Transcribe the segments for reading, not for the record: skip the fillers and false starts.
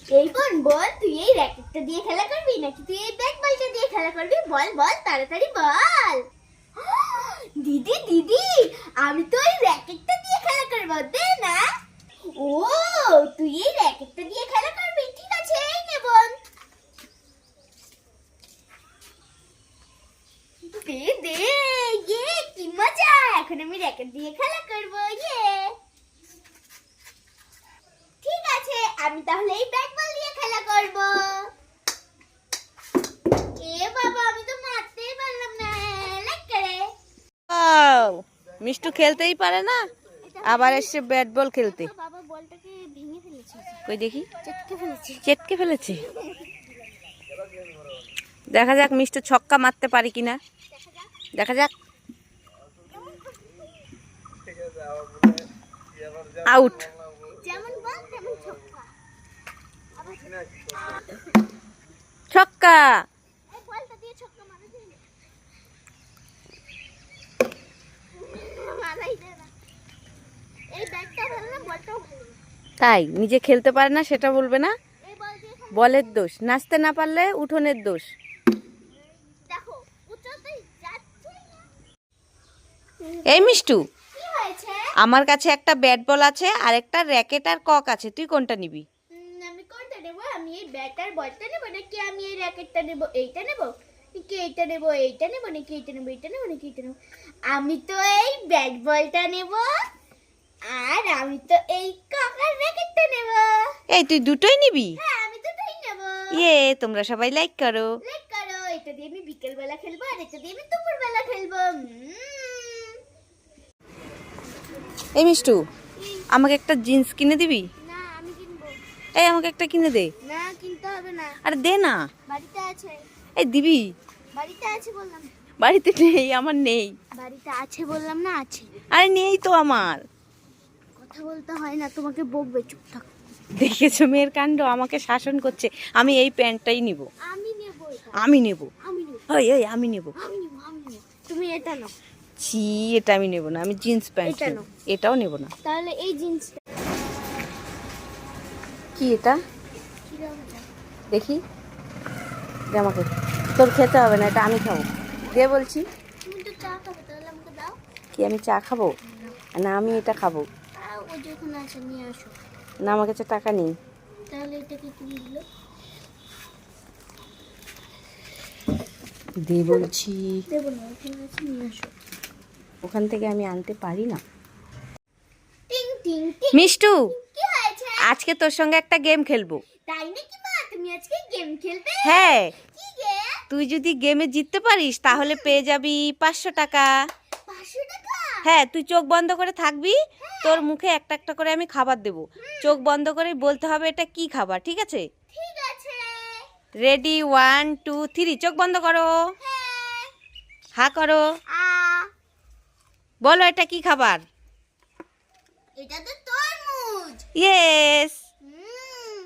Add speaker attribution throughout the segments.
Speaker 1: এই বোন বল, তুই এই র্যাকেটটা দিয়ে খেলা করবি নাকি তুই এই ব্যাট বলটা দিয়ে খেলা করবি? বল বল তাড়াতাড়ি বল। দিদি দিদি, আমি তো এই র্যাকেটটা দিয়ে খেলা করবো, দে না। ও, তুই এই র্যাকেটটা দিয়ে খেলা করবি, ঠিক আছে এই নে বোন। দে দে, ইয়ে কি মজা, এখন আমি র্যাকেট দিয়ে খেলা করবো, ইয়ে। ঠিক আছে, আমি তাহলে এই ব্যাট বল দিয়ে খেলা করব। এ বাবা, আমি তো মারতেই পারলাম না, লাগ করে।
Speaker 2: মিষ্টু খেলতেই পারে না, আবার এসে ব্যাট বল খেলতে।
Speaker 1: বাবা বলটাকে ভেঙে ফেলেছে,
Speaker 2: কই দেখি,
Speaker 1: চটকে ফেলেছে।
Speaker 2: চেটকে ফেলেছে। দেখা যাক মিষ্টু ছক্কা মারতে পারি কিনা, দেখা যাক। আউট।
Speaker 1: যেমন বল তেমন ছক্কা।
Speaker 2: ছক্কা।
Speaker 1: এই বলটা দিয়ে ছক্কা মারা যায় না, মারাই যায় না। এই ব্যাটটা ভালো না, বলটাও ভালো না।
Speaker 2: তাই নিজে খেলতে পারে না সেটা বলবে না,
Speaker 1: এই বল দিয়ে
Speaker 2: বলের দোষ। নাচতে না পারলে উঠোনের দোষ।
Speaker 1: দেখো উচ্চতায় যাচ্ছে না।
Speaker 2: এই মিষ্টু,
Speaker 1: কি হয়েছে?
Speaker 2: আমার কাছে একটা ব্যাট বল আছে আর একটা র্যাকেট আর কক আছে, তুই কোনটা নিবি?
Speaker 1: আমি কোনটা নেব? আমি এই ব্যাট আর বলটা নেব নাকি আমি এই র্যাকেটটা নেব? এইটা নেব নাকি এইটা নেব? এইটা নেব নাকি এইটা নেব? এইটা নেব নাকি এইটা নেব? আমি তো এই ব্যাট বলটা নেব, আর আমি তো এই কাকার র্যাকেটটা নেব।
Speaker 2: এই তুই দুটোই নিবি?
Speaker 1: হ্যাঁ, আমি দুটোই নেব।
Speaker 2: ইয়ে, তোমরা সবাই লাইক করো।
Speaker 1: লাইক করো। এটা দিয়ে আমি বিকেল বেলা খেলবো আর এটা দিয়ে আমি দুপুর বেলা খেলবো।
Speaker 2: এই মিষ্টু, আমাকে একটা জিন্স কিনে দিবি?
Speaker 1: না, আমি কিনবো।
Speaker 2: এই আমাকে একটা কিনে দে।
Speaker 1: না, কিনতে হবে না,
Speaker 2: আরে দে না।
Speaker 1: বাড়িতে আছে।
Speaker 2: এই দিবি?
Speaker 1: বাড়িতে আছে বললাম।
Speaker 2: বাড়িতে নেই, আমার নেই।
Speaker 1: বাড়িতে আছে বললাম না, আছে।
Speaker 2: আরে নেই তো আমার।
Speaker 1: কথা বলতে হয় না, তোমাকে বকবে, চুপ থাক।
Speaker 2: দেখেছো মেয়ের কাণ্ড, আমাকে শাসন করছে। আমি এই প্যান্টটাই নিব।
Speaker 1: আমি নেব এটা।
Speaker 2: আমি নেব।
Speaker 1: আমি নেব।
Speaker 2: ওই ওই আমি নেব।
Speaker 1: আমি নেব। আমি নেব। তুমি এটা নাও।
Speaker 2: ছি, এটা আমি নেব না, আমি জিন্স প্যান্ট
Speaker 1: এটা
Speaker 2: নেব।
Speaker 1: নাও।
Speaker 2: এটাও নেব না।
Speaker 1: তাহলে এই জিন্সটা
Speaker 2: কি এটা?
Speaker 1: কি দাও এটা?
Speaker 2: দেখি, দে আমাকে। তোর খেতে হবে না, এটা আমি খাবো। দে বলছি।
Speaker 1: তুমি তো চা খাবে, তাহলে আমাকে দাও।
Speaker 2: কি আমি চা খাবো? না, আমি এটা খাবো।
Speaker 1: ও যেখানে আছে নিয়ে আসো।
Speaker 2: না, আমার কাছে টাকা নেই।
Speaker 1: তাহলে এটাকে তুমি দিলো।
Speaker 2: দে বলছি।
Speaker 1: দেবো না, ওখানে আছে নিয়ে আসো।
Speaker 2: ওখান থেকে আমি আনতে পারি না।
Speaker 1: টিং টিং টিং।
Speaker 2: মিষ্টু,
Speaker 1: কি হয়েছে?
Speaker 2: আজকে তোর সঙ্গে একটা গেম খেলবো।
Speaker 1: তাই নাকি মা, তুমি আজকে গেম খেলবে?
Speaker 2: হ্যাঁ,
Speaker 1: কি গেম?
Speaker 2: তুই যদি গেমে জিততে পারিস তাহলে পেয়ে যাবি 500 টাকা।
Speaker 1: 500 টাকা?
Speaker 2: হ্যাঁ, তুই চোখ বন্ধ করে থাকবি, তোর মুখে একটা একটা করে আমি খাবার দেব। চোখ বন্ধ করে বলতে হবে এটা কি খাবার, ঠিক আছে?
Speaker 1: ঠিক আছে।
Speaker 2: রেডি, 1 2 3, চোখ বন্ধ করো,
Speaker 1: হ্যাঁ।
Speaker 2: হা করো,
Speaker 1: আ,
Speaker 2: বলো এটা কি খাবার?
Speaker 1: এটা তো তরমুজ।
Speaker 2: ইয়েস।
Speaker 1: হুম।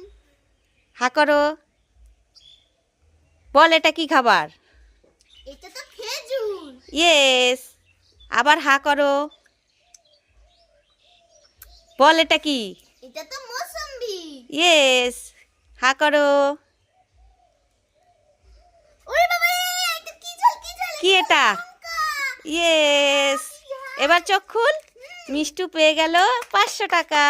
Speaker 2: হা করো, বল এটা কি খাবার?
Speaker 1: এটা তো খেজুর।
Speaker 2: ইয়েস। আবার হা করো, বল এটা কি?
Speaker 1: এটা তো মৌসম্বি।
Speaker 2: ইয়েস। হা করো,
Speaker 1: ওরে বাবা, এটা কি জল, কি জল?
Speaker 2: কি এটা? ইয়েস। এবার চোখ খুল। মিষ্টু পেয়ে গেল 500 টাকা।